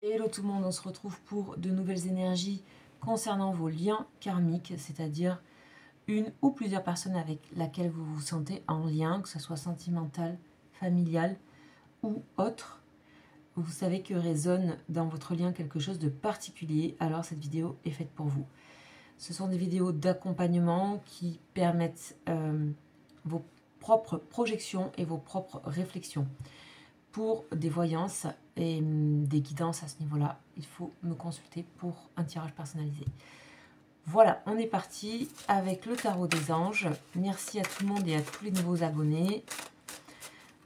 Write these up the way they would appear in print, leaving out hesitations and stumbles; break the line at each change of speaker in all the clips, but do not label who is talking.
Hello tout le monde, on se retrouve pour de nouvelles énergies concernant vos liens karmiques, c'est-à-dire une ou plusieurs personnes avec laquelle vous vous sentez en lien, que ce soit sentimental, familial ou autre. Vous savez que résonne dans votre lien quelque chose de particulier, alors cette vidéo est faite pour vous. Ce sont des vidéos d'accompagnement qui permettent vos propres projections et vos propres réflexions. Pour des voyances et des guidances à ce niveau-là, il faut me consulter pour un tirage personnalisé. Voilà, on est parti avec le tarot des anges. Merci à tout le monde et à tous les nouveaux abonnés.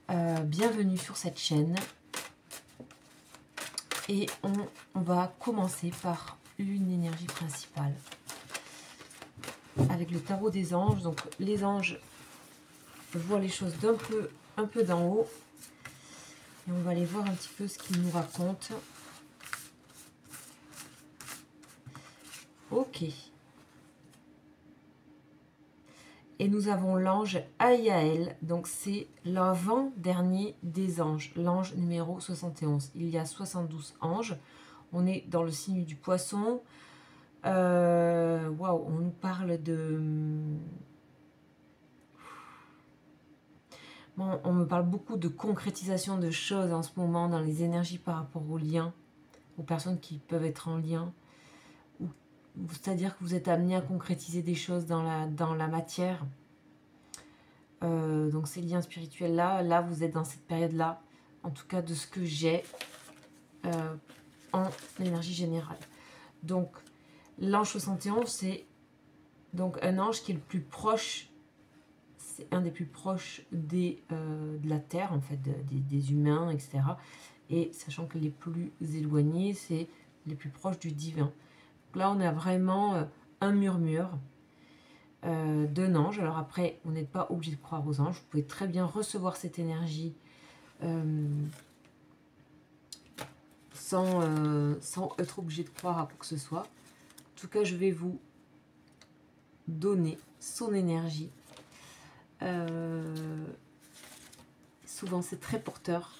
Bienvenue sur cette chaîne. Et on va commencer par une énergie principale. Avec le tarot des anges. Donc les anges voient les choses un peu d'en haut. Et on va aller voir un petit peu ce qu'ils nous racontent. Ok. Et nous avons l'ange Aïaël. Donc c'est l'avant-dernier des anges. L'ange numéro 71. Il y a 72 anges. On est dans le signe du poisson. Waouh, on nous parle de... Bon, on me parle beaucoup de concrétisation de choses en ce moment dans les énergies par rapport aux liens, aux personnes qui peuvent être en lien. C'est-à-dire que vous êtes amené à concrétiser des choses dans la matière. Donc ces liens spirituels là vous êtes dans cette période là, en tout cas de ce que j'ai en énergie générale. Donc l'ange 71 c'est donc un ange qui est le plus proche, c'est un des plus proches de la terre en fait, des humains, etc. Et sachant que les plus éloignés c'est les plus proches du divin. Donc là on a vraiment un murmure d'un ange. Alors après, vous n'êtes pas obligé de croire aux anges. Vous pouvez très bien recevoir cette énergie sans être obligé de croire à quoi que ce soit. En tout cas, je vais vous donner son énergie. Souvent, c'est très porteur.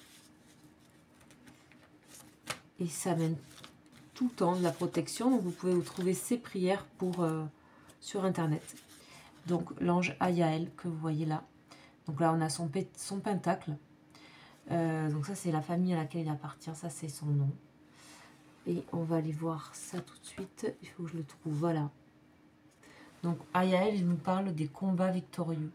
Et ça amène tout le temps de la protection. Donc, vous pouvez vous trouver ces prières sur Internet. Donc, l'ange Aïaël que vous voyez là. Donc là, on a son pentacle. Donc ça, c'est la famille à laquelle il appartient. Ça, c'est son nom. Et on va aller voir ça tout de suite. Il faut que je le trouve. Voilà. Donc, Aïaël, il nous parle des combats victorieux.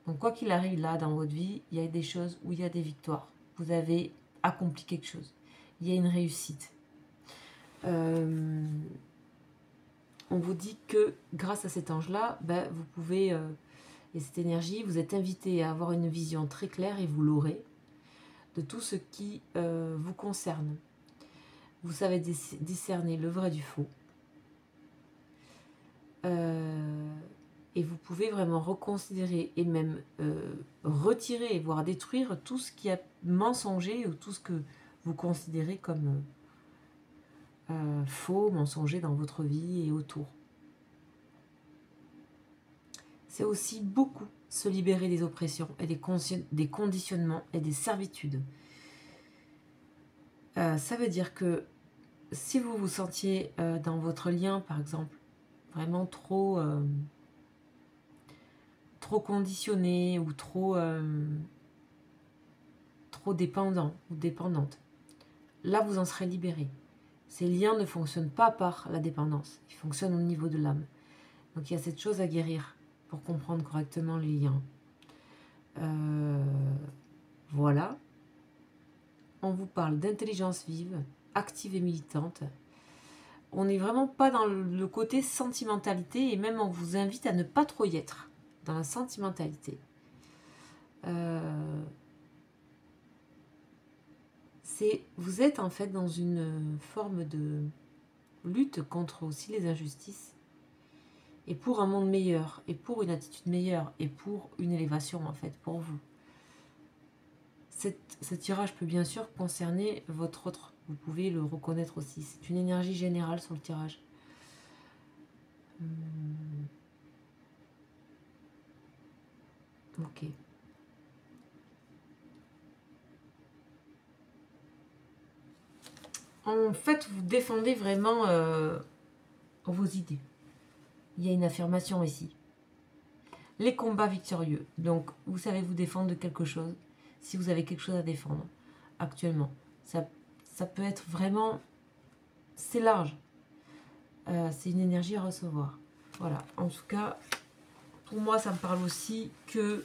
Donc, quoi qu'il arrive là dans votre vie, il y a des choses où il y a des victoires. Vous avez accompli quelque chose. Il y a une réussite. On vous dit que grâce à cet ange-là, ben, vous pouvez, et cette énergie, vous êtes invité à avoir une vision très claire, et vous l'aurez, de tout ce qui vous concerne. Vous savez discerner le vrai du faux. Et vous pouvez vraiment reconsidérer et même retirer, voire détruire tout ce qui est mensonger ou tout ce que vous considérez comme faux, mensonger dans votre vie et autour. C'est aussi beaucoup se libérer des oppressions et des conditionnements et des servitudes. Ça veut dire que si vous vous sentiez dans votre lien, par exemple, vraiment trop conditionné ou trop dépendant ou dépendante, là vous en serez libéré. Ces liens ne fonctionnent pas par la dépendance, ils fonctionnent au niveau de l'âme. Donc il y a cette chose à guérir pour comprendre correctement les liens. Voilà. On vous parle d'intelligence vive, active et militante. On n'est vraiment pas dans le côté sentimentalité, et même on vous invite à ne pas trop y être dans la sentimentalité. Vous êtes en fait dans une forme de lutte contre aussi les injustices, et pour un monde meilleur, et pour une attitude meilleure, et pour une élévation en fait pour vous. Ce tirage peut bien sûr concerner votre autre, vous pouvez le reconnaître aussi, c'est une énergie générale sur le tirage. Ok. En fait, vous défendez vraiment vos idées. Il y a une affirmation ici. Les combats victorieux. Donc, vous savez vous défendre de quelque chose. Si vous avez quelque chose à défendre actuellement. Ça peut être vraiment... C'est large. C'est une énergie à recevoir. Voilà. En tout cas, pour moi, ça me parle aussi qu'il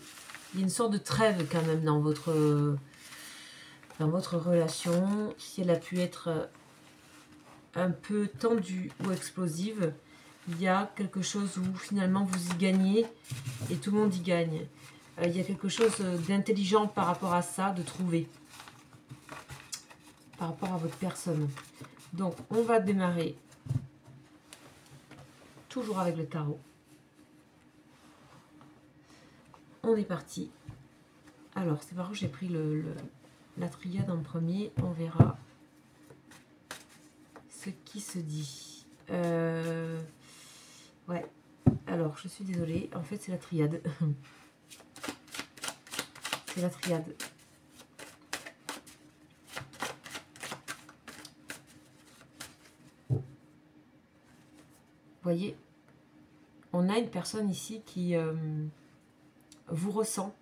y a une sorte de trêve quand même dans votre relation. Si elle a pu être un peu tendue ou explosive, il y a quelque chose où finalement vous y gagnez et tout le monde y gagne. Il y a quelque chose d'intelligent par rapport à ça, de trouver. Par rapport à votre personne. Donc, on va démarrer toujours avec le tarot. On est parti. Alors, c'est par où j'ai pris la triade en premier. On verra ce qui se dit. Ouais. Alors, je suis désolée. En fait, c'est la triade. C'est la triade. Vous voyez, on a une personne ici qui vous ressent,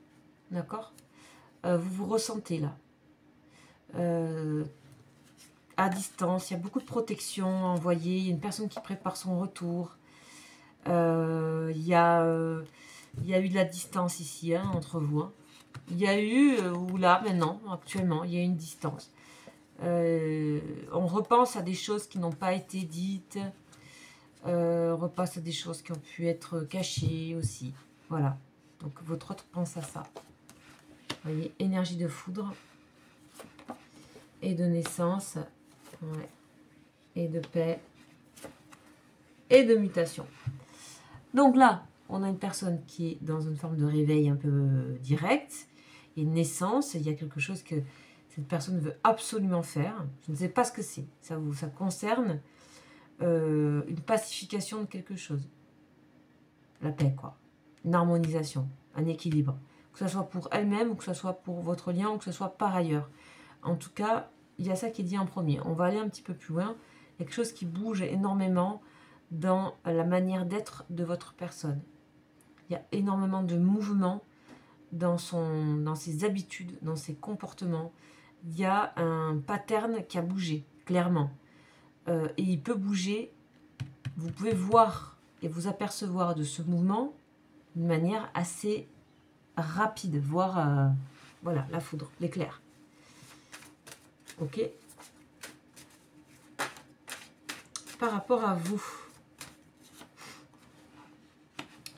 d'accord, vous vous ressentez là. À distance, il y a beaucoup de protection envoyée, il y a une personne qui prépare son retour. Il y a eu de la distance ici hein, entre vous. Hein. Il y a eu, ou là maintenant, actuellement, il y a une distance. On repense à des choses qui n'ont pas été dites. On repasse à des choses qui ont pu être cachées aussi. Voilà. Donc votre autre pense à ça. Vous voyez, énergie de foudre. Et de naissance. Ouais. Et de paix. Et de mutation. Donc là, on a une personne qui est dans une forme de réveil un peu direct. Et naissance, il y a quelque chose que cette personne veut absolument faire. Je ne sais pas ce que c'est. Ça concerne une pacification de quelque chose. La paix, quoi. Une harmonisation, un équilibre. Que ce soit pour elle-même, ou que ce soit pour votre lien, ou que ce soit par ailleurs. En tout cas, il y a ça qui est dit en premier. On va aller un petit peu plus loin. Il y a quelque chose qui bouge énormément dans la manière d'être de votre personne. Il y a énormément de mouvements dans ses habitudes, dans ses comportements. Il y a un pattern qui a bougé, clairement. Et il peut bouger. Vous pouvez voir et vous apercevoir de ce mouvement d'une manière assez rapide, voire voilà, la foudre, l'éclair. Ok. Par rapport à vous,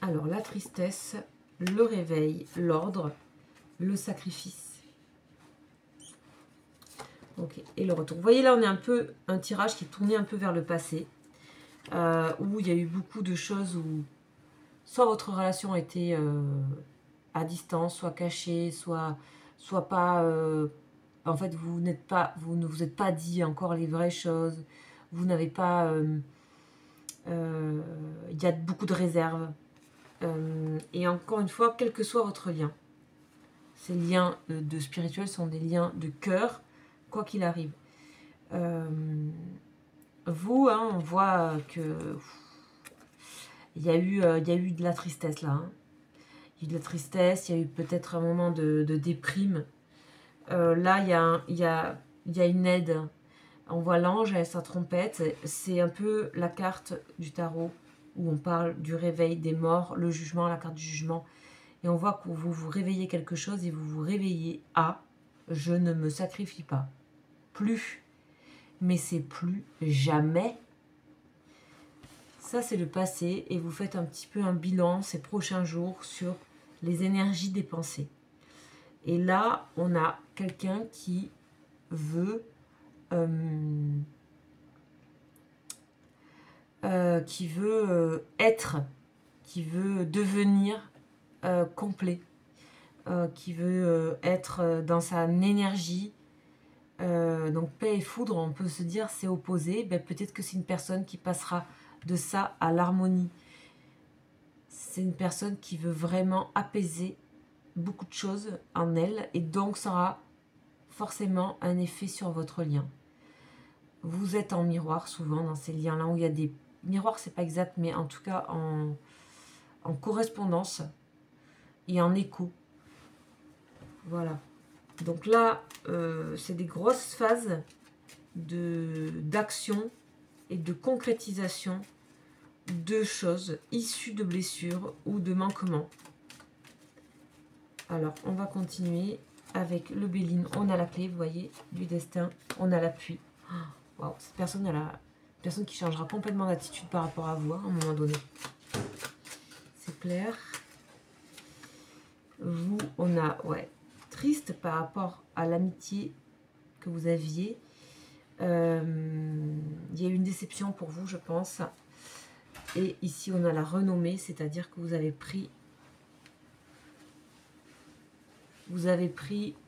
alors la tristesse, le réveil, l'ordre, le sacrifice. Ok, et le retour. Vous voyez là, on est un peu un tirage qui est tourné un peu vers le passé, où il y a eu beaucoup de choses où soit votre relation était à distance, soit cachée, soit pas. En fait, vous ne vous êtes pas dit encore les vraies choses. Vous n'avez pas. Il y a beaucoup de réserves. Et encore une fois, quel que soit votre lien, ces liens de spirituel sont des liens de cœur, quoi qu'il arrive. Vous, hein, on voit que il y a eu de la tristesse là. Hein. Il y a eu de la tristesse, il y a eu peut-être un moment de déprime. Là, il y a une aide. On voit l'ange avec sa trompette. C'est un peu la carte du tarot où on parle du réveil des morts, le jugement, la carte du jugement. Et on voit que vous vous réveillez quelque chose et vous vous réveillez à « je ne me sacrifie pas ». Plus. Mais c'est plus jamais. Ça, c'est le passé et vous faites un petit peu un bilan ces prochains jours sur les énergies dépensées. Et là, on a quelqu'un qui veut être, qui veut devenir complet, qui veut être dans sa énergie. Donc paix et foudre, on peut se dire c'est opposé. Ben, peut-être que c'est une personne qui passera de ça à l'harmonie. C'est une personne qui veut vraiment apaiser beaucoup de choses en elle et donc ça aura forcément un effet sur votre lien. vous êtes en miroir souvent dans ces liens-là où il y a des miroirs, c'est pas exact, mais en tout cas en correspondance et en écho. Voilà. Donc là, c'est des grosses phases d'action et de concrétisation de choses issues de blessures ou de manquements. Alors, on va continuer avec le Béline. On a la clé, vous voyez, du destin. On a l'appui. Wow, cette personne, elle a une personne qui changera complètement d'attitude par rapport à vous, hein, à un moment donné. C'est clair. Vous, on a, ouais, triste par rapport à l'amitié que vous aviez. Il y a eu une déception pour vous, je pense. Et ici, on a la renommée, c'est-à-dire que vous avez pris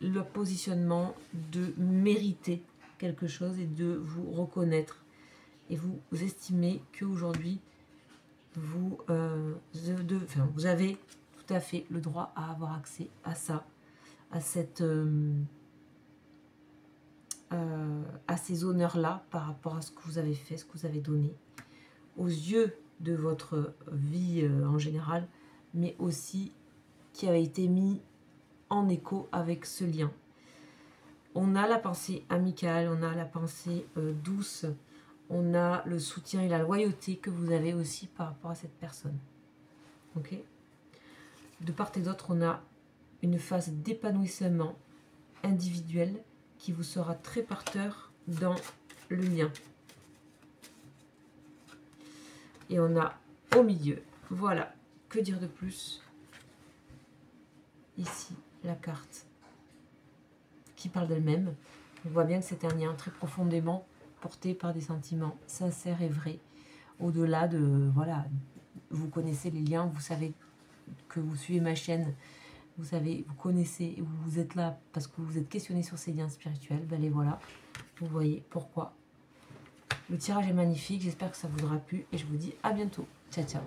le positionnement de mériter quelque chose et de vous reconnaître. Et vous estimez qu'aujourd'hui, vous avez tout à fait le droit à avoir accès à ça, à ces honneurs-là par rapport à ce que vous avez fait, ce que vous avez donné, aux yeux de votre vie en général, mais aussi qui avait été mis en écho avec ce lien. On a la pensée amicale, on a la pensée douce, on a le soutien et la loyauté que vous avez aussi par rapport à cette personne. Ok ? De part et d'autre, on a une phase d'épanouissement individuel qui vous sera très porteur dans le lien. Et on a au milieu, voilà, que dire de plus? Ici, la carte qui parle d'elle-même. On voit bien que c'est un lien très profondément porté par des sentiments sincères et vrais. Au-delà de, voilà, vous connaissez les liens, vous savez que vous suivez ma chaîne, vous savez, vous connaissez, vous êtes là parce que vous vous êtes questionné sur ces liens spirituels. Ben les voilà, vous voyez pourquoi. Le tirage est magnifique, j'espère que ça vous aura plu et je vous dis à bientôt. Ciao, ciao.